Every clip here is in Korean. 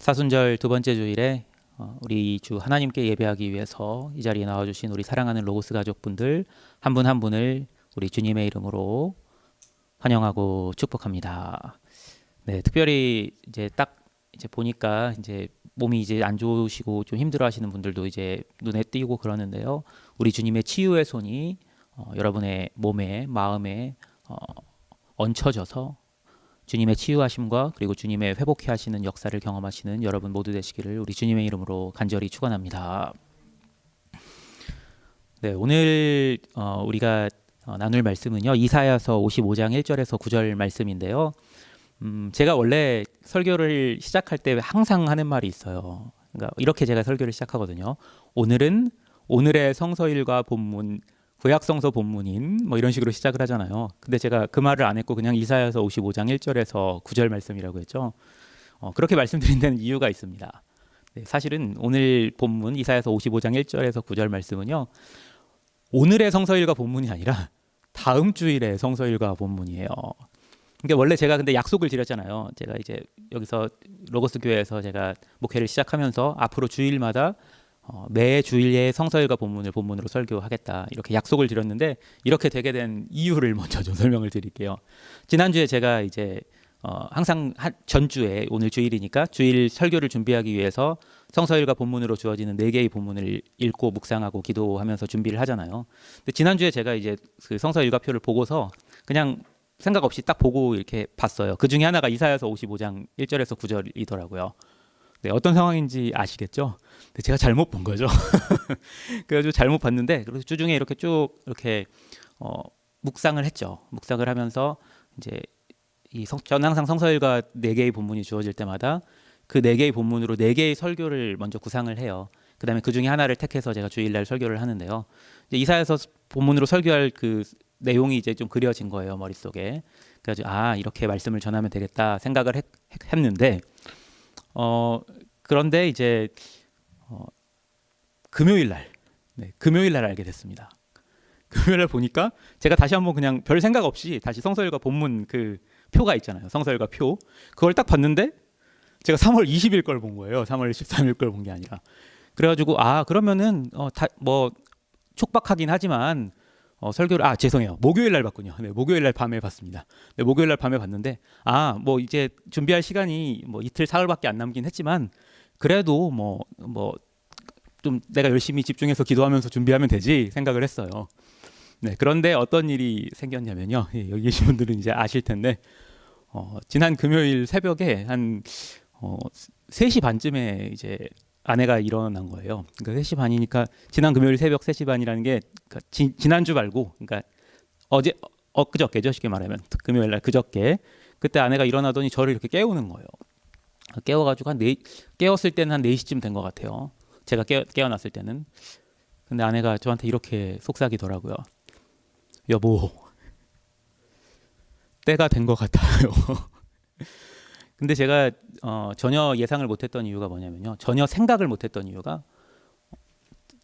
사순절 두 번째 주일에 우리 주 하나님께 예배하기 위해서 이 자리에 나와주신 우리 사랑하는 로고스 가족분들 한 분 한 분을 우리 주님의 이름으로 환영하고 축복합니다. 네, 특별히 이제 딱 이제 보니까 이제 몸이 이제 안 좋으시고 좀 힘들어하시는 분들도 이제 눈에 띄고 그러는데요. 우리 주님의 치유의 손이 여러분의 몸에 마음에 얹혀져서 주님의 치유하심과 그리고 주님의 회복해 하시는 역사를 경험하시는 여러분 모두 되시기를 우리 주님의 이름으로 간절히 축원합니다. 네, 오늘 우리가 나눌 말씀은요. 이사야서 55장 1절에서 9절 말씀인데요. 제가 원래 설교를 시작할 때 항상 하는 말이 있어요. 그러니까 이렇게 제가 설교를 시작하거든요. 오늘은 오늘의 성서일과 본문 구약성서 본문인 뭐 이런 식으로 시작을 하잖아요. 근데 제가 그 말을 안 했고 그냥 이사야서 55장 1절에서 9절 말씀이라고 했죠. 그렇게 말씀드린 데는 이유가 있습니다. 네, 사실은 오늘 본문 이사야서 55장 1절에서 9절 말씀은요. 오늘의 성서일과 본문이 아니라 다음 주일의 성서일과 본문이에요. 그러니까 원래 제가 근데 약속을 드렸잖아요. 제가 이제 여기서 로고스 교회에서 제가 목회를 시작하면서 앞으로 주일마다 매 주일의 성서일과 본문을 본문으로 설교하겠다 이렇게 약속을 드렸는데 이렇게 되게 된 이유를 먼저 좀 설명을 드릴게요. 지난주에 제가 이제 항상 전주에 오늘 주일이니까 주일 설교를 준비하기 위해서 성서일과 본문으로 주어지는 4개의 본문을 읽고 묵상하고 기도하면서 준비를 하잖아요. 근데 지난주에 제가 이제 그 성서일과표를 보고서 그냥 생각 없이 딱 보고 이렇게 봤어요. 그 중에 하나가 이사야서 55장 1절에서 9절이더라고요. 네, 어떤 상황인지 아시겠죠? 네, 제가 잘못 본 거죠. 그래가지고 잘못 봤는데 그래서 주중에 이렇게 쭉 이렇게 묵상을 했죠. 묵상을 하면서 이제 전 항상 성서일과 4개의 본문이 주어질 때마다 그 4개의 본문으로 4개의 설교를 먼저 구상을 해요. 그 다음에 그 중에 하나를 택해서 제가 주일날 설교를 하는데요. 이제 이사야서 본문으로 설교할 그 내용이 이제 좀 그려진 거예요, 머릿속에. 그래가지고 이렇게 말씀을 전하면 되겠다 생각을 했는데 그런데 이제 금요일날 알게 됐습니다. 금요일날 보니까 제가 다시 한번 그냥 별 생각 없이 다시 성서일과 본문 그 표가 있잖아요. 성서일과 표 그걸 딱 봤는데 제가 3월 20일 걸 본 거예요. 3월 13일 걸 본 게 아니라. 그래가지고 그러면은 뭐 촉박하긴 하지만 설교를 죄송해요. 목요일 날 봤군요. 네, 목요일 날 밤에 봤습니다. 네, 목요일 날 밤에 봤는데 뭐 이제 준비할 시간이 뭐 이틀 사흘밖에 안 남긴 했지만 그래도 뭐 좀 내가 열심히 집중해서 기도하면서 준비하면 되지 생각을 했어요. 네, 그런데 어떤 일이 생겼냐면요. 여기 계신 분들은 이제 아실 텐데 지난 금요일 새벽에 한 3시 반쯤에 이제 아내가 일어난 거예요. 그러니까 3시 반이니까 지난 금요일 새벽 3시 반이라는 게 그러니까 지난주 말고 그러니까 그저께죠. 쉽게 말하면 금요일 날 그저께 그때 아내가 일어나더니 저를 이렇게 깨우는 거예요. 깨워가지고 깨웠을 때는 한 4시쯤 된 것 같아요. 제가 깨어났을 때는. 근데 아내가 저한테 이렇게 속삭이더라고요. 여보, 때가 된 것 같아요. 근데 제가 전혀 예상을 못했던 이유가 뭐냐면요. 전혀 생각을 못했던 이유가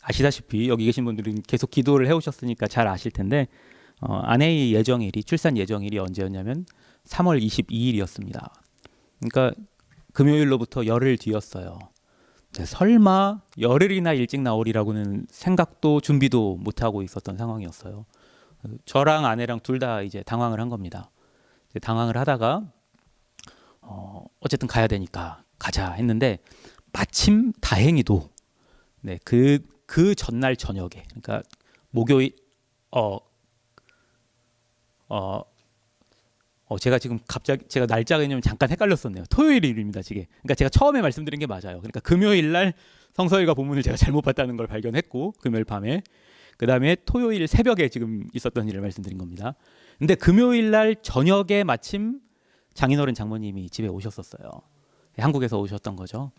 아시다시피 여기 계신 분들은 계속 기도를 해오셨으니까 잘 아실 텐데 아내의 예정일이 출산 예정일이 언제였냐면 3월 22일이었습니다. 그러니까 금요일로부터 열흘 뒤였어요. 설마 열흘이나 일찍 나오리라고는 생각도 준비도 못하고 있었던 상황이었어요. 저랑 아내랑 둘 다 이제 당황을 한 겁니다. 당황을 하다가 어쨌든 가야 되니까 가자 했는데 마침 다행히도 네, 그 전날 저녁에 그러니까 목요일 제가 지금 갑자기 제가 날짜 개념 잠깐 헷갈렸었네요. 토요일입니다, 지금. 그러니까 제가 처음에 말씀드린 게 맞아요. 그러니까 금요일 날 성서일과 본문을 제가 잘못 봤다는 걸 발견했고 금요일 밤에 그다음에 토요일 새벽에 지금 있었던 일을 말씀드린 겁니다. 근데 금요일 날 저녁에 마침 장인어른 장모님이 집에 오셨었어요. 한국에서 오셨던 거죠.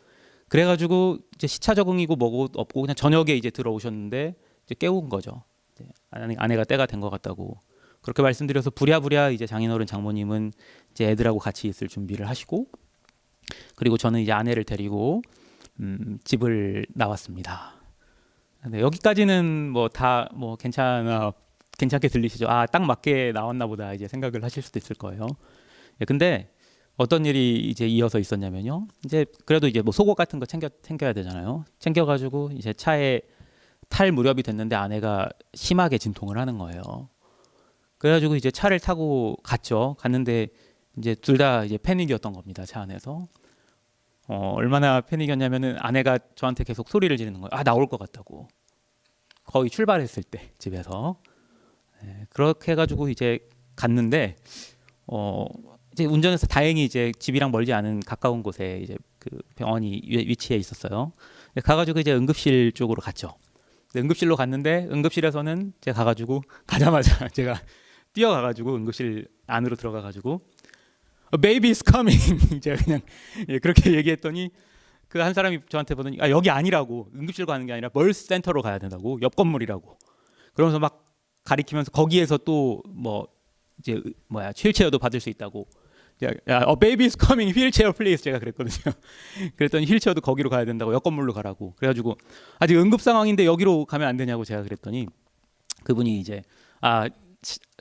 그래가지고 이제 시차 적응이고 뭐고 없고 그냥 저녁에 이제 들어오셨는데 이제 깨운 거죠. 아내가 때가 된 것 같다고. 그렇게 말씀드려서 부랴부랴 이제 장인어른 장모님은 이제 애들하고 같이 있을 준비를 하시고 그리고 저는 이제 아내를 데리고 집을 나왔습니다. 네, 여기까지는 뭐 다 뭐 괜찮게 들리시죠? 딱 맞게 나왔나 보다 이제 생각을 하실 수도 있을 거예요. 근데 어떤 일이 이제 이어서 있었냐면요. 이제 그래도 이제 뭐 속옷 같은 거 챙겨야 되잖아요. 챙겨가지고 이제 차에 탈 무렵이 됐는데 아내가 심하게 진통을 하는 거예요. 그래가지고 이제 차를 타고 갔죠. 갔는데 이제 둘 다 이제 패닉이었던 겁니다. 차 안에서. 얼마나 패닉이었냐면은 아내가 저한테 계속 소리를 지르는 거예요. 아, 나올 것 같다고. 거의 출발했을 때 집에서. 네, 그렇게 해가지고 이제 갔는데 이제 운전해서 다행히 이제 집이랑 멀지 않은 가까운 곳에 이제 그 병원이 위치해 있었어요. 가가지고 이제 응급실 쪽으로 갔죠. 응급실로 갔는데 응급실에서는 제가 가가지고 가자마자 제가 뛰어가가지고 응급실 안으로 들어가가지고 Baby is coming 제가 그냥 그렇게 얘기했더니 그 한 사람이 저한테 보더니 아, 여기 아니라고, 응급실 가는 게 아니라 벌스 센터로 가야 된다고, 옆 건물이라고. 그러면서 막 가리키면서 거기에서 또 뭐 이제 뭐야 휠체어도 받을 수 있다고. Baby is coming, 휠체어 please 제가 그랬거든요. 그랬더니 휠체어도 거기로 가야 된다고, 옆 건물로 가라고. 그래가지고 아직 응급 상황인데 여기로 가면 안 되냐고 제가 그랬더니 그분이 이제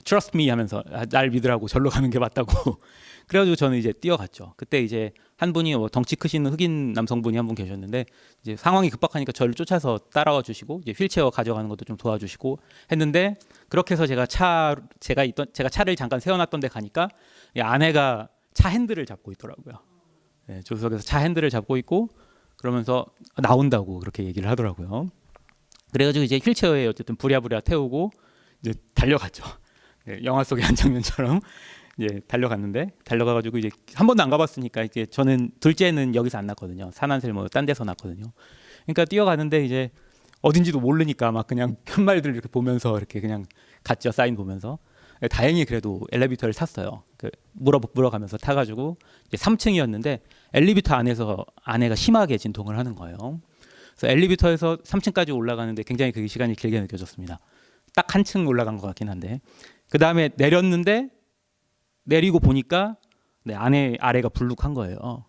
trust me 하면서 날 믿으라고, 절로 가는 게 맞다고. 그래가지고 저는 이제 뛰어갔죠. 그때 이제 한 분이 덩치 크신 흑인 남성분이 한 분 계셨는데 이제 상황이 급박하니까 저를 쫓아서 따라와 주시고 이제 휠체어 가져가는 것도 좀 도와주시고 했는데, 그렇게 해서 제가 차를 잠깐 세워놨던 데 가니까 아내가 차 핸들을 잡고 있더라고요. 네, 조수석에서 차 핸들을 잡고 있고 그러면서 나온다고 그렇게 얘기를 하더라고요. 그래가지고 이제 휠체어에 어쨌든 부랴부랴 태우고 이제 달려갔죠. 네, 영화 속의 한 장면처럼 이제 달려가가지고 이제 한 번도 안 가봤으니까 이제 저는 둘째는 여기서 안 낳거든요. 산안셀 뭐 딴 데서 낳거든요. 그러니까 뛰어가는데 이제 어딘지도 모르니까 막 그냥 현말들 이렇게 보면서 이렇게 그냥 갔죠. 사인 보면서. 다행히 그래도 엘리베이터를 탔어요. 물어가면서 타가지고 이제 3층이었는데 엘리베이터 안에서 아내가 심하게 진통을 하는 거예요. 그래서 엘리베이터에서 3층까지 올라가는데 굉장히 그 시간이 길게 느껴졌습니다. 딱 한 층 올라간 것 같긴 한데, 그 다음에 내리고 보니까 아래가 불룩한 거예요.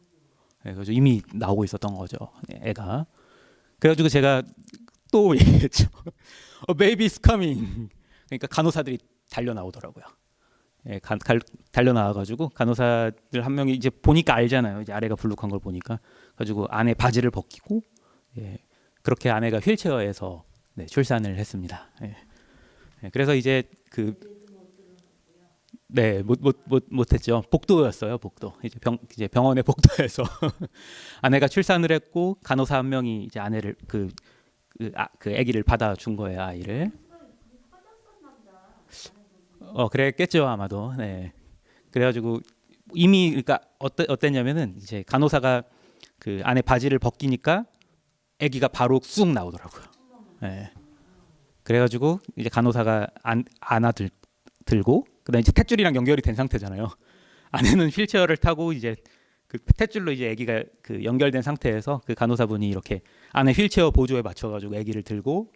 그래서 이미 나오고 있었던 거죠, 애가. 그래가지고 제가 또 얘기했죠. Baby is coming. 그러니까 간호사들이 달려 나오더라고요. 달려 나와가지고 간호사들 한 명이 이제 보니까 알잖아요. 이제 아래가 불룩한 걸 보니까. 가지고 안에 바지를 벗기고 그렇게 아내가 휠체어에서 출산을 했습니다. 그래서 이제 못했죠. 복도였어요. 복도. 이제 병원의 복도에서 아내가 출산을 했고 간호사 한 명이 이제 아내를 그 아기를 받아준 거예요, 아이를. 그랬겠죠 아마도. 네. 그래가지고 이미 그러니까 어땠냐면은 이제 간호사가 그 안에 바지를 벗기니까 아기가 바로 쑥 나오더라고요. 네. 그래가지고 이제 간호사가 들고 그다음에 이제 탯줄이랑 연결이 된 상태잖아요. 아내는 휠체어를 타고 이제 그 탯줄로 이제 아기가 그 연결된 상태에서 그 간호사분이 이렇게 안에 휠체어 보조에 맞춰가지고 아기를 들고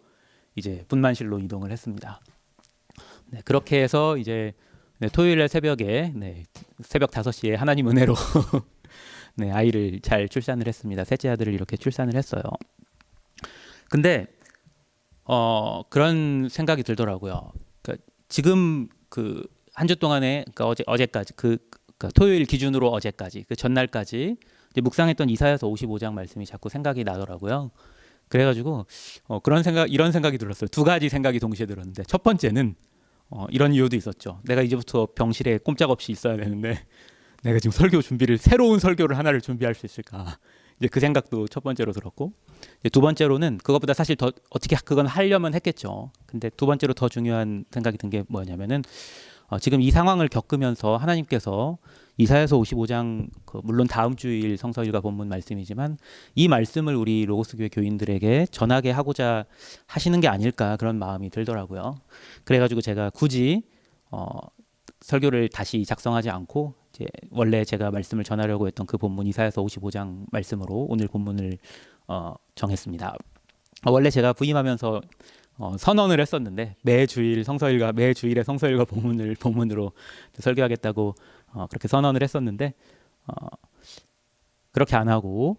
이제 분만실로 이동을 했습니다. 네, 그렇게 해서 이제 토요일날 새벽에 새벽 5시에 하나님 은혜로 아이를 잘 출산을 했습니다. 셋째 아들을 이렇게 출산을 했어요. 근데 그런 생각이 들더라고요. 그러니까 지금 그 한 주 동안에, 그러니까 어제까지 그러니까 토요일 기준으로 어제까지 그 전날까지 이제 묵상했던 이사야서 55장 말씀이 자꾸 생각이 나더라고요. 그래가지고 이런 생각이 들었어요. 두 가지 생각이 동시에 들었는데, 첫 번째는 이런 이유도 있었죠. 내가 이제부터 병실에 꼼짝없이 있어야 되는데 내가 지금 새로운 설교를 하나를 준비할 수 있을까? 이제 그 생각도 첫 번째로 들었고, 이제 두 번째로는 그것보다 사실 더 어떻게 그건 하려면 했겠죠. 근데 두 번째로 더 중요한 생각이 든 게 뭐냐면은 지금 이 상황을 겪으면서 하나님께서 이사야서 55장 물론 다음 주일 성서일과 본문 말씀이지만 이 말씀을 우리 로고스 교회 교인들에게 전하게 하고자 하시는 게 아닐까, 그런 마음이 들더라고요. 그래가지고 제가 굳이 설교를 다시 작성하지 않고 이제 원래 제가 말씀을 전하려고 했던 그 본문 이사야서 55장 말씀으로 오늘 본문을 정했습니다. 원래 제가 부임하면서 선언을 했었는데 매 주일의 성서일과 본문으로 설교하겠다고 그렇게 선언을 했었는데 그렇게 안 하고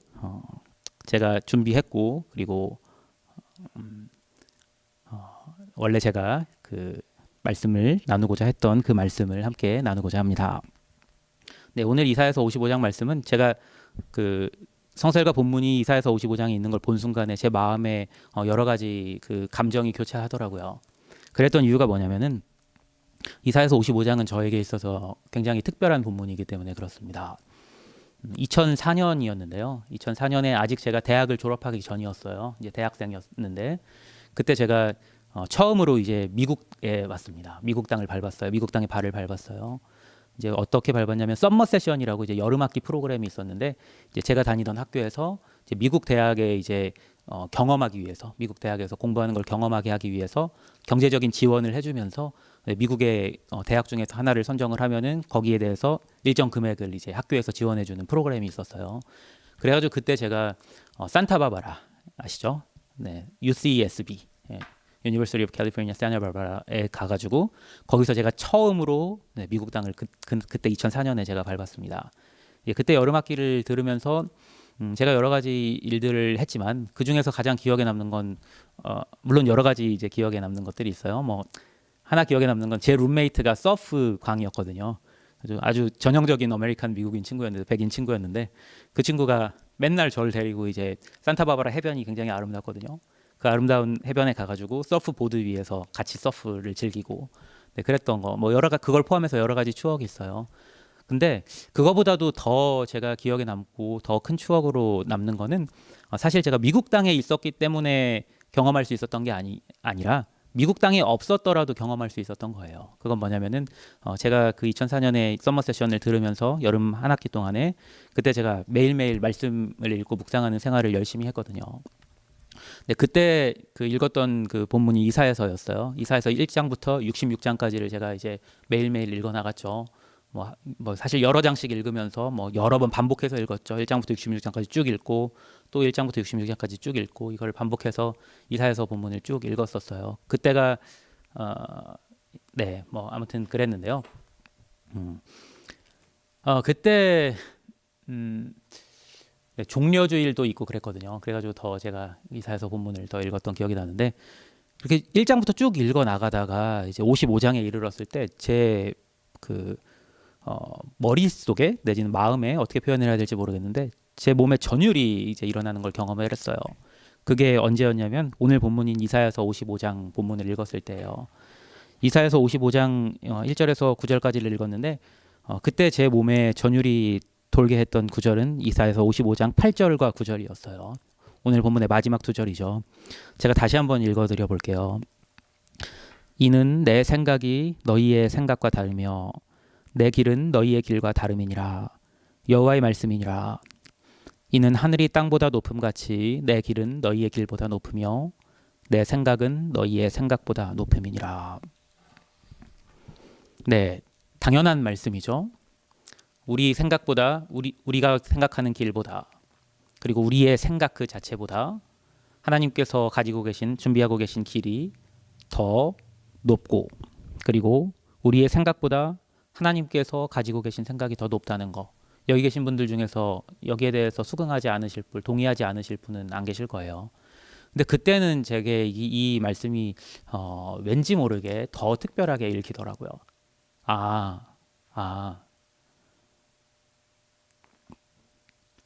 제가 준비했고, 그리고 원래 제가 그 말씀을 나누고자 했던 그 말씀을 함께 나누고자 합니다. 네, 오늘 이사야서 55장 말씀은 제가 그 성sel과 본문이 이사야서 55장에 있는 걸 본 순간에 제 마음에 여러 가지 그 감정이 교차하더라고요. 그랬던 이유가 뭐냐면은 이사야서 55장은 저에게 있어서 굉장히 특별한 본문이기 때문에 그렇습니다. 2004년이었는데요. 2004년에 아직 제가 대학을 졸업하기 전이었어요. 이제 대학생이었는데 그때 제가 처음으로 이제 미국에 왔습니다. 미국 땅을 밟았어요. 미국 땅에 발을 밟았어요. 이제 어떻게 밟았냐면 썸머 세션이라고 이제 여름학기 프로그램이 있었는데 이제 제가 다니던 학교에서 이제 미국 대학에 이제 경험하기 위해서 미국 대학에서 공부하는 걸 경험하게 하기 위해서 경제적인 지원을 해주면서 미국의 대학 중에서 하나를 선정을 하면은 거기에 대해서 일정 금액을 이제 학교에서 지원해주는 프로그램이 있었어요. 그래가지고 그때 제가 산타바바라 아시죠? 네, UCSB. 예. University of California, Santa Barbara에 가가지고 거기서 제가 처음으로 미국 땅을 그때 2004년에 제가 밟았습니다. 예, 그때 여름학기를 들으면서 제가 여러 가지 일들을 했지만 그 중에서 가장 기억에 남는 건 물론 여러 가지 이제 기억에 남는 것들이 있어요. 뭐 하나 기억에 남는 건 제 룸메이트가 서프 광이었거든요. 아주 전형적인 아메리칸 미국인 친구였는데 백인 친구였는데 그 친구가 맨날 저를 데리고 이제 산타바바라 해변이 굉장히 아름답거든요. 그 아름다운 해변에 가가지고 서프 보드 위에서 같이 서프를 즐기고 네, 그랬던 거 뭐 그걸 포함해서 여러 가지 추억이 있어요. 근데 그거보다도 더 제가 기억에 남고 더 큰 추억으로 남는 거는 사실 제가 미국 땅에 있었기 때문에 경험할 수 있었던 게 아니라 미국 땅에 없었더라도 경험할 수 있었던 거예요. 그건 뭐냐면은 제가 그 2004년에 서머 세션을 들으면서 여름 한 학기 동안에 그때 제가 매일매일 말씀을 읽고 묵상하는 생활을 열심히 했거든요. 네, 그때 그 읽었던 그 본문이 이사야서였어요. 이사야서 1장부터 66장까지를 제가 이제 매일매일 읽어 나갔죠. 뭐 사실 여러 장씩 읽으면서 뭐 여러 번 반복해서 읽었죠. 1장부터 66장까지 쭉 읽고 또 1장부터 66장까지 쭉 읽고 이걸 반복해서 이사야서 본문을 쭉 읽었었어요. 그때가 네, 뭐 아무튼 그랬는데요. 그때 네, 종려주일도 있고 그랬거든요. 그래가지고 더 제가 이사야서 본문을 더 읽었던 기억이 나는데 이렇게 1장부터 쭉 읽어 나가다가 이제 55장에 이르렀을 때 제 그 머릿속에 내지는 마음에 어떻게 표현을 해야 될지 모르겠는데 제 몸에 전율이 이제 일어나는 걸 경험을 했어요. 그게 언제였냐면 오늘 본문인 이사야서 55장 본문을 읽었을 때예요. 이사야서 55장 1절에서 9절까지를 읽었는데 그때 제 몸에 전율이 돌게 했던 구절은 이사야서 55장 8절과 9절이었어요. 오늘 본문의 마지막 두 절이죠. 제가 다시 한번 읽어드려 볼게요. 이는 내 생각이 너희의 생각과 다르며 내 길은 너희의 길과 다름이니라. 여호와의 말씀이니라. 이는 하늘이 땅보다 높음같이 내 길은 너희의 길보다 높으며 내 생각은 너희의 생각보다 높음이니라. 네, 당연한 말씀이죠. 우리 생각보다 우리가 생각하는 길보다 그리고 우리의 생각 그 자체보다 하나님께서 가지고 계신 준비하고 계신 길이 더 높고 그리고 우리의 생각보다 하나님께서 가지고 계신 생각이 더 높다는 거. 여기 계신 분들 중에서 여기에 대해서 수긍하지 않으실 분, 동의하지 않으실 분은 안 계실 거예요. 근데 그때는 제게 이 말씀이 왠지 모르게 더 특별하게 읽히더라고요.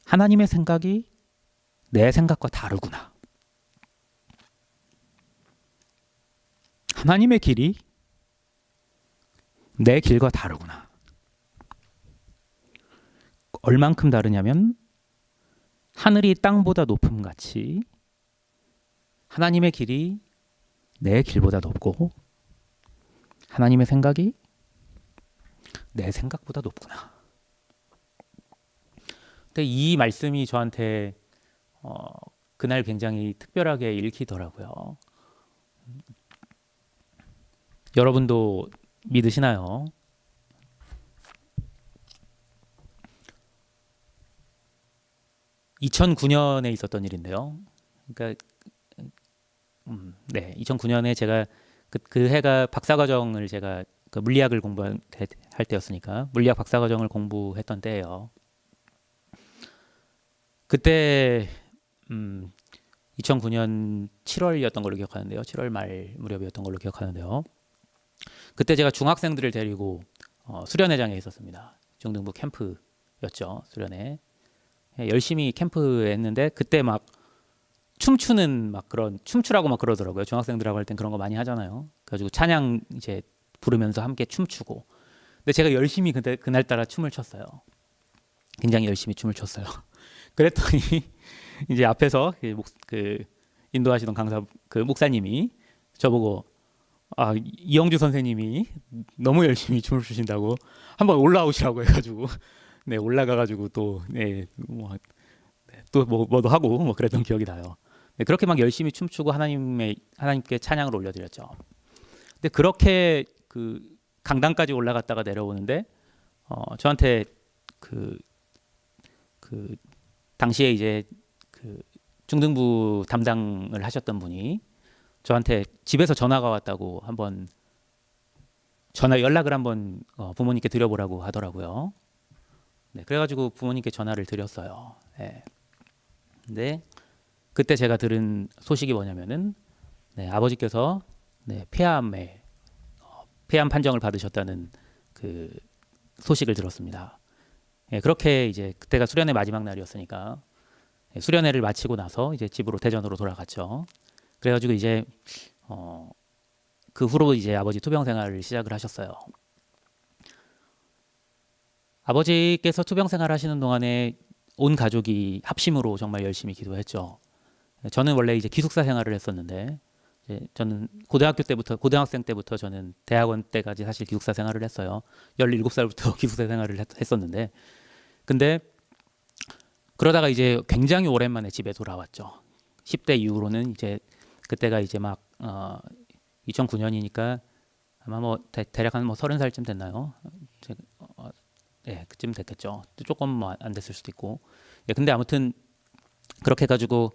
하나님의 생각이 내 생각과 다르구나. 하나님의 길이 내 길과 다르구나. 얼만큼 다르냐면 하늘이 땅보다 높음 같이 하나님의 길이 내 길보다 높고 하나님의 생각이 내 생각보다 높구나. 근데 이 말씀이 저한테 그날 굉장히 특별하게 읽히더라고요. 여러분도 믿으시나요? (2009년에) 있었던 일인데요. 그러니까 네, 2009년에 제가 그 해가 박사과정을 제가 그 물리학을 공부할 때였으니까 물리학 박사과정을 공부했던 때예요. 그때 2009년 7월이었던 걸로 기억하는데요. 7월 말 무렵이었던 걸로 기억하는데요. 그때 제가 중학생들을 데리고 수련회장에 있었습니다. 중등부 캠프였죠. 수련회. 예, 열심히 캠프했는데 그때 막 춤추는 막 그런 춤추라고 막 그러더라고요. 중학생들하고 할 땐 그런 거 많이 하잖아요. 그래가지고 찬양 이제 부르면서 함께 춤추고. 근데 제가 열심히 그때 그날따라 춤을 췄어요. 굉장히 열심히 춤을 췄어요. 그랬더니 이제 앞에서 그 인도하시던 강사 그 목사님이 저보고 이영주 선생님이 너무 열심히 춤을 추신다고 한번 올라오시라고 해가지고 네 올라가가지고 또뭐또 하고 뭐 그랬던 기억이 나요. 네, 그렇게 막 열심히 춤추고 하나님께 찬양을 올려드렸죠. 근데 그렇게 그 강당까지 올라갔다가 내려오는데 저한테 그 당시에 이제 그 중등부 담당을 하셨던 분이 저한테 집에서 전화가 왔다고 한번 연락을 한번 부모님께 드려보라고 하더라고요. 네, 그래가지고 부모님께 전화를 드렸어요. 네. 근데 그때 제가 들은 소식이 뭐냐면은 아버지께서 폐암 판정을 받으셨다는 그 소식을 들었습니다. 예, 그렇게 이제 그때가 수련회 마지막 날이었으니까 수련회를 마치고 나서 이제 집으로 대전으로 돌아갔죠. 그래가지고 이제 그 후로 이제 아버지 투병 생활을 시작을 하셨어요. 아버지께서 투병 생활 하시는 동안에 온 가족이 합심으로 정말 열심히 기도했죠. 저는 원래 이제 기숙사 생활을 했었는데 저는 고등학생 때부터 저는 대학원 때까지 사실 기숙사 생활을 했어요. 17살부터 기숙사 생활을 했었는데 근데 그러다가 이제 굉장히 오랜만에 집에 돌아왔죠. 10대 이후로는 이제 그때가 이제 막 2009년이니까 아마 뭐 대략 한 뭐 30살쯤 됐나요? 네, 그쯤 됐겠죠. 조금 뭐 안 됐을 수도 있고. 예, 근데 아무튼 그렇게 해가지고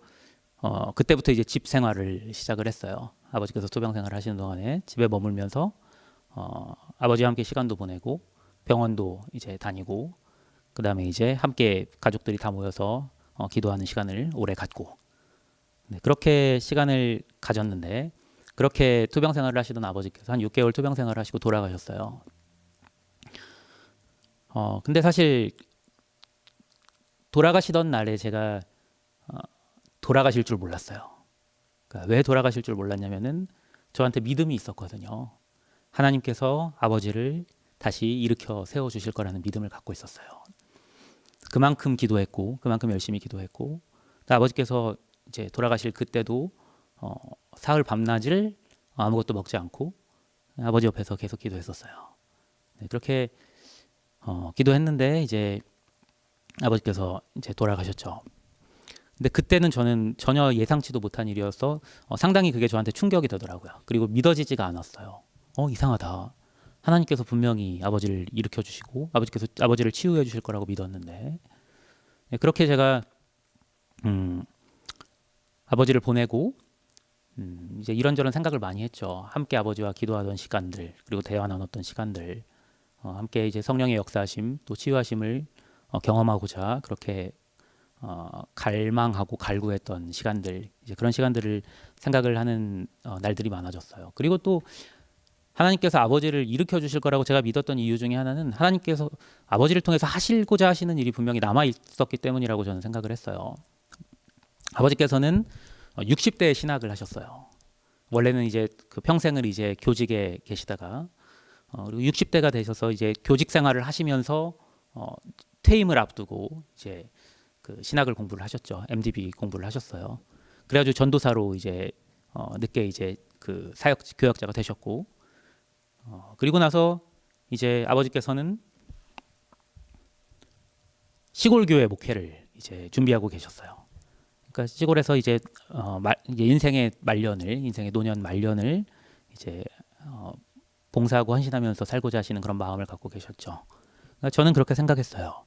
그때부터 이제 집 생활을 시작을 했어요. 아버지께서 투병 생활을 하시는 동안에 집에 머물면서 아버지와 함께 시간도 보내고 병원도 이제 다니고 그다음에 이제 함께 가족들이 다 모여서 기도하는 시간을 오래 갖고 그렇게 시간을 가졌는데 그렇게 투병 생활을 하시던 아버지께서 한 6개월 투병 생활을 하시고 돌아가셨어요. 근데 사실 돌아가시던 날에 제가 돌아가실 줄 몰랐어요. 그러니까 왜 돌아가실 줄 몰랐냐면은 저한테 믿음이 있었거든요. 하나님께서 아버지를 다시 일으켜 세워 주실 거라는 믿음을 갖고 있었어요. 그만큼 기도했고 그만큼 열심히 기도했고 아버지께서 이제 돌아가실 그때도 사흘 밤낮을 아무것도 먹지 않고 아버지 옆에서 계속 기도했었어요. 네, 그렇게 기도했는데 이제 아버지께서 이제 돌아가셨죠. 근데 그때는 저는 전혀 예상치도 못한 일이어서 상당히 그게 저한테 충격이 되더라고요. 그리고 믿어지지가 않았어요. 이상하다. 하나님께서 분명히 아버지를 일으켜 주시고 아버지께서 아버지를 치유해 주실 거라고 믿었는데 그렇게 제가 아버지를 보내고 이제 이런저런 생각을 많이 했죠. 함께 아버지와 기도하던 시간들 그리고 대화 나눴던 시간들 함께 이제 성령의 역사하심 또 치유하심을 경험하고자 그렇게 갈망하고 갈구했던 시간들 이제 그런 시간들을 생각을 하는 날들이 많아졌어요. 그리고 또 하나님께서 아버지를 일으켜 주실 거라고 제가 믿었던 이유 중에 하나는 하나님께서 아버지를 통해서 하시고자 하시는 일이 분명히 남아 있었기 때문이라고 저는 생각을 했어요. 아버지께서는 60대에 신학을 하셨어요. 원래는 이제 그 평생을 이제 교직에 계시다가 그리고 60대가 되셔서 이제 교직 생활을 하시면서 퇴임을 앞두고 이제 그 신학을 공부를 하셨죠. MDB 공부를 하셨어요. 그래가지고 전도사로 이제 늦게 이제 그 사역 교역자가 되셨고 그리고 나서 이제 아버지께서는 시골 교회 목회를 이제 준비하고 계셨어요. 그러니까 시골에서 이제 인생의 노년 말년을 이제 봉사하고 헌신하면서 살고자 하시는 그런 마음을 갖고 계셨죠. 그러니까 저는 그렇게 생각했어요.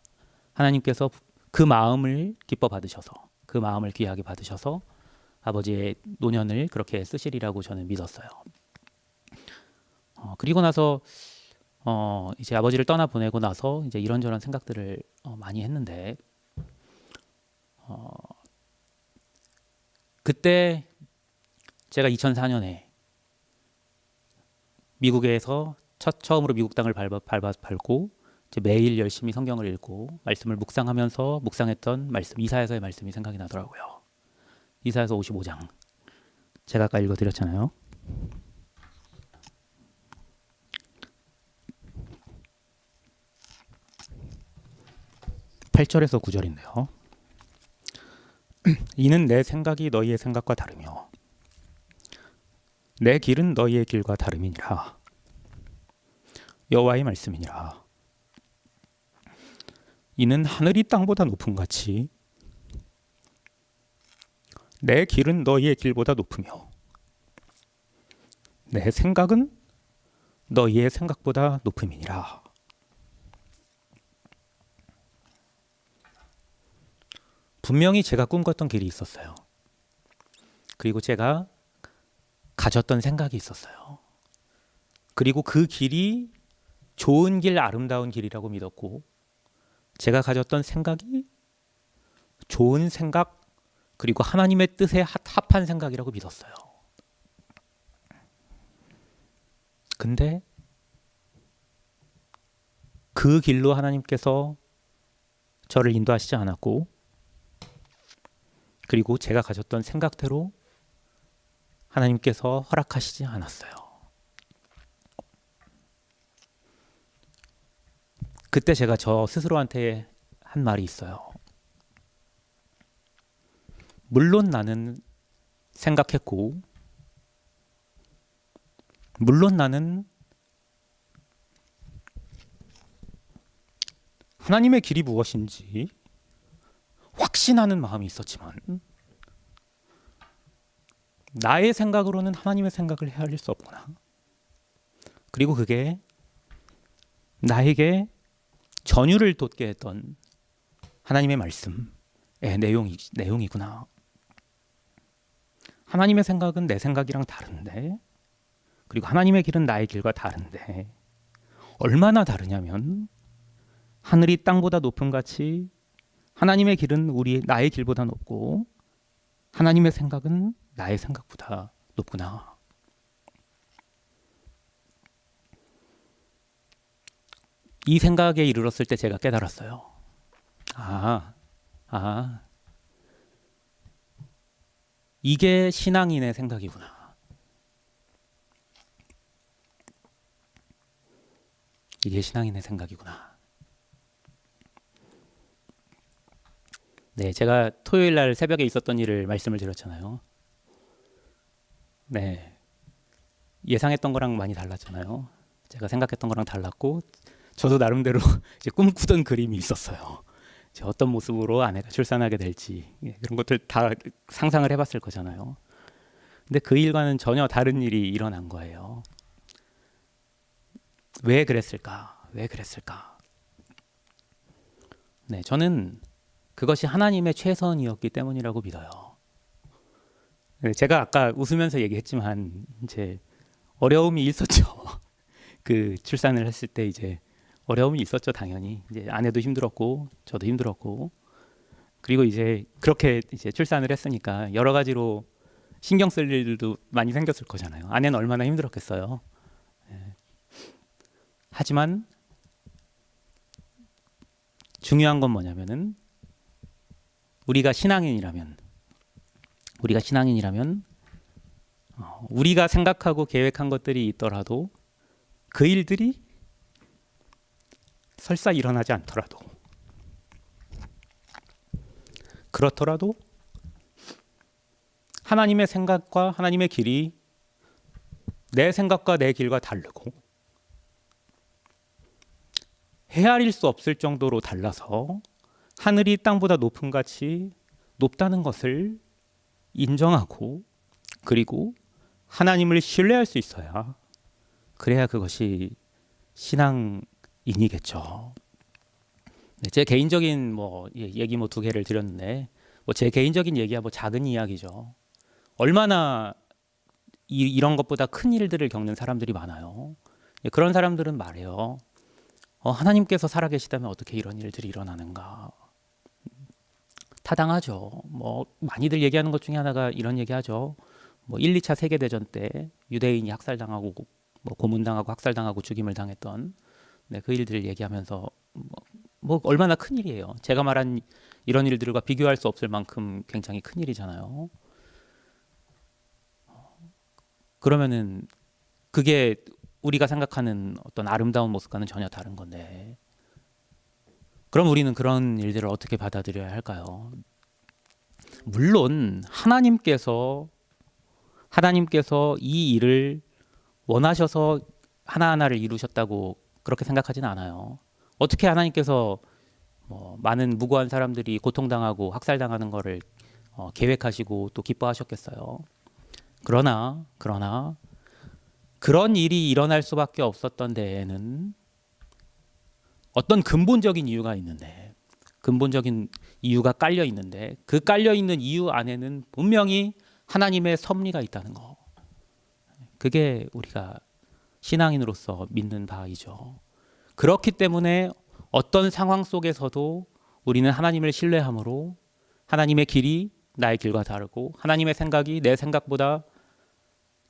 하나님께서 그 마음을 기뻐 받으셔서 그 마음을 귀하게 받으셔서 아버지의 노년을 그렇게 쓰시리라고 저는 믿었어요. 그리고 나서 이제 아버지를 떠나 보내고 나서 이제 이런저런 생각들을 많이 했는데 그때 제가 2004년에 미국에서 처음으로 미국 땅을 밟고 이제 매일 열심히 성경을 읽고 말씀을 묵상하면서 묵상했던 말씀, 이사야서의 말씀이 생각이 나더라고요. 이사야서 55장. 제가 아까 읽어드렸잖아요. 8절에서 9절인데요. 이는 내 생각이 너희의 생각과 다르며 내 길은 너희의 길과 다름이니라. 여호와의 말씀이니라. 이는 하늘이 땅보다 높음 같이 내 길은 너희의 길보다 높으며 내 생각은 너희의 생각보다 높음이니라. 분명히 제가 꿈꿨던 길이 있었어요. 그리고 제가 가졌던 생각이 있었어요. 그리고 그 길이 좋은 길, 아름다운 길이라고 믿었고, 제가 가졌던 생각이 좋은 생각, 그리고 하나님의 뜻에 합한 생각이라고 믿었어요. 근데 그 길로 하나님께서 저를 인도하시지 않았고, 그리고 제가 가졌던 생각대로 하나님께서 허락하시지 않았어요. 그때 제가 저 스스로한테 한 말이 있어요. 물론 나는 생각했고, 물론 나는 하나님의 길이 무엇인지 확신하는 마음이 있었지만 나의 생각으로는 하나님의 생각을 헤아릴 수 없구나. 그리고 그게 나에게 전율을 돋게 했던 하나님의 말씀의 내용이구나. 하나님의 생각은 내 생각이랑 다른데, 그리고 하나님의 길은 나의 길과 다른데, 얼마나 다르냐면 하늘이 땅보다 높음 같이 하나님의 길은 나의 길보다 높고 하나님의 생각은 나의 생각보다 높구나. 이 생각에 이르렀을 때 제가 깨달았어요. 이게 신앙인의 생각이구나. 이게 신앙인의 생각이구나. 네, 제가 토요일 날 새벽에 있었던 일을 말씀을 드렸잖아요. 네, 예상했던 거랑 많이 달랐잖아요. 제가 생각했던 거랑 달랐고, 저도 나름대로 이제 꿈꾸던 그림이 있었어요. 이제 어떤 모습으로 아내가 출산하게 될지, 그런 것들 다 상상을 해봤을 거잖아요. 근데 그 일과는 전혀 다른 일이 일어난 거예요. 왜 그랬을까? 왜 그랬을까? 네, 저는 그것이 하나님의 최선이었기 때문이라고 믿어요. 네, 제가 아까 웃으면서 얘기했지만 이제 어려움이 있었죠. 그 출산을 했을 때 이제 어려움이 있었죠, 당연히. 이제 아내도 힘들었고 저도 힘들었고, 그리고 이제 그렇게 이제 출산을 했으니까 여러 가지로 신경 쓸 일들도 많이 생겼을 거잖아요. 아내는 얼마나 힘들었겠어요. 네. 하지만 중요한 건 뭐냐면은 우리가 신앙인이라면 우리가 생각하고 계획한 것들이 있더라도 그 일들이 설사 일어나지 않더라도, 그렇더라도 하나님의 생각과 하나님의 길이 내 생각과 내 길과 다르고 헤아릴 수 없을 정도로 달라서 하늘이 땅보다 높음 같이 높다는 것을 인정하고, 그리고 하나님을 신뢰할 수 있어야, 그래야 그것이 신앙인이겠죠. 네, 제 개인적인 얘기 2개를 드렸는데, 제 개인적인 얘기야 작은 이야기죠. 얼마나 이런 것보다 큰 일들을 겪는 사람들이 많아요. 그런 사람들은 말해요. 하나님께서 살아계시다면 어떻게 이런 일들이 일어나는가. 타당하죠. 많이들 얘기하는 것 중에 하나가 이런 얘기하죠. 1, 2차 세계대전 때 유대인이 학살당하고 고문당하고 학살당하고 죽임을 당했던 네, 그 일들을 얘기하면서 뭐 얼마나 큰 일이에요. 제가 말한 이런 일들과 비교할 수 없을 만큼 굉장히 큰 일이잖아요. 그러면은 그게 우리가 생각하는 어떤 아름다운 모습과는 전혀 다른 건데, 그럼 우리는 그런 일들을 어떻게 받아들여야 할까요? 물론 하나님께서 이 일을 원하셔서 하나하나를 이루셨다고 그렇게 생각하지는 않아요. 어떻게 하나님께서 많은 무고한 사람들이 고통당하고 학살당하는 것을 계획하시고 또 기뻐하셨겠어요. 그러나 그런 일이 일어날 수밖에 없었던 데에는 어떤 근본적인 이유가 있는데, 근본적인 이유가 깔려 있는데, 그 깔려 있는 이유 안에는 분명히 하나님의 섭리가 있다는 거. 그게 우리가 신앙인으로서 믿는 바이죠. 그렇기 때문에 어떤 상황 속에서도 우리는 하나님을 신뢰함으로 하나님의 길이 나의 길과 다르고 하나님의 생각이 내 생각보다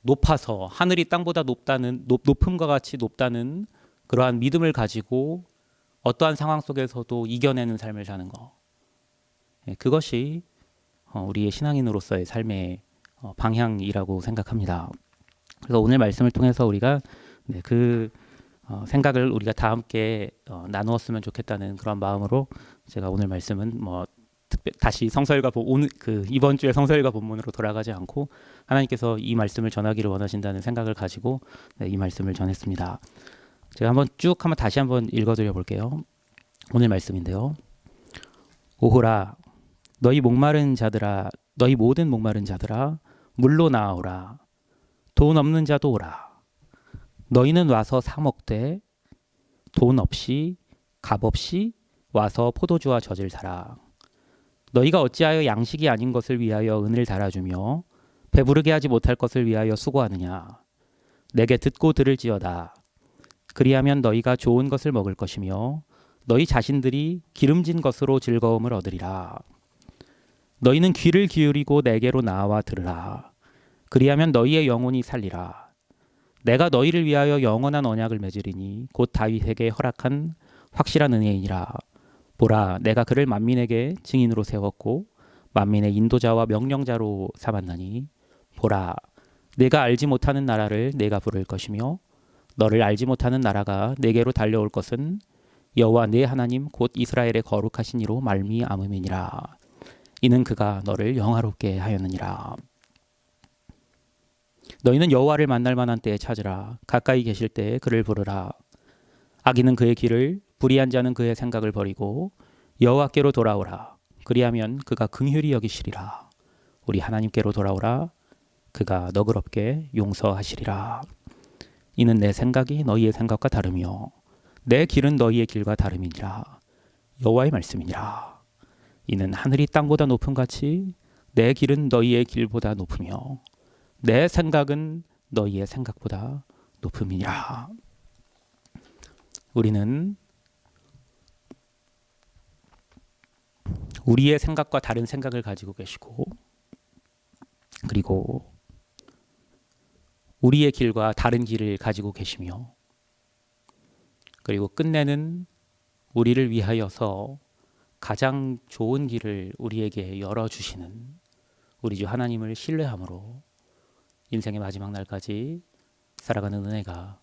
높아서 하늘이 땅보다 높음과 같이 높다는 그러한 믿음을 가지고 어떠한 상황 속에서도 이겨내는 삶을 사는 거. 그것이 우리의 신앙인으로서의 삶의 방향이라고 생각합니다. 그래서 오늘 말씀을 통해서 우리가 그 생각을 우리가 다 함께 나누었으면 좋겠다는 그런 마음으로 제가 오늘 말씀은 다시 성서일과 이번 주에 성서일과 본문으로 돌아가지 않고 하나님께서 이 말씀을 전하기를 원하신다는 생각을 가지고 이 말씀을 전했습니다. 제가 다시 한번 읽어드려 볼게요. 오늘 말씀인데요. 오호라 너희 모든 목마른 자들아 물로 나아오라. 돈 없는 자도 오라. 너희는 와서 사 먹되 돈 없이 값 없이 와서 포도주와 젖을 사라. 너희가 어찌하여 양식이 아닌 것을 위하여 은을 달아주며 배부르게 하지 못할 것을 위하여 수고하느냐. 내게 듣고 들을지어다. 그리하면 너희가 좋은 것을 먹을 것이며 너희 자신들이 기름진 것으로 즐거움을 얻으리라. 너희는 귀를 기울이고 내게로 나와 들으라. 그리하면 너희의 영혼이 살리라. 내가 너희를 위하여 영원한 언약을 맺으리니 곧 다윗에게 허락한 확실한 은혜이니라. 보라, 내가 그를 만민에게 증인으로 세웠고 만민의 인도자와 명령자로 삼았나니 보라, 내가 알지 못하는 나라를 내가 부를 것이며 너를 알지 못하는 나라가 내게로 달려올 것은 여호와 내 하나님 곧 이스라엘의 거룩하신 이로 말미암음이니라. 이는 그가 너를 영화롭게 하였느니라. 너희는 여호와를 만날 만한 때에 찾으라. 가까이 계실 때에 그를 부르라. 악인은 그의 길을, 불의한 자는 그의 생각을 버리고 여호와께로 돌아오라. 그리하면 그가 긍휼히 여기시리라. 우리 하나님께로 돌아오라. 그가 너그럽게 용서하시리라. 이는 내 생각이 너희의 생각과 다르며 내 길은 너희의 길과 다름이니라. 여호와의 말씀이니라. 이는 하늘이 땅보다 높음 같이 내 길은 너희의 길보다 높으며 내 생각은 너희의 생각보다 높음이니라. 우리는 우리의 생각과 다른 생각을 가지고 계시고, 그리고 우리의 길과 다른 길을 가지고 계시며, 그리고 끝내는 우리를 위하여서 가장 좋은 길을 우리에게 열어주시는 우리 주 하나님을 신뢰함으로 인생의 마지막 날까지 살아가는 은혜가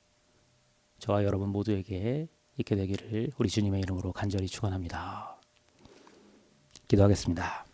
저와 여러분 모두에게 있게 되기를 우리 주님의 이름으로 간절히 축원합니다. 기도하겠습니다.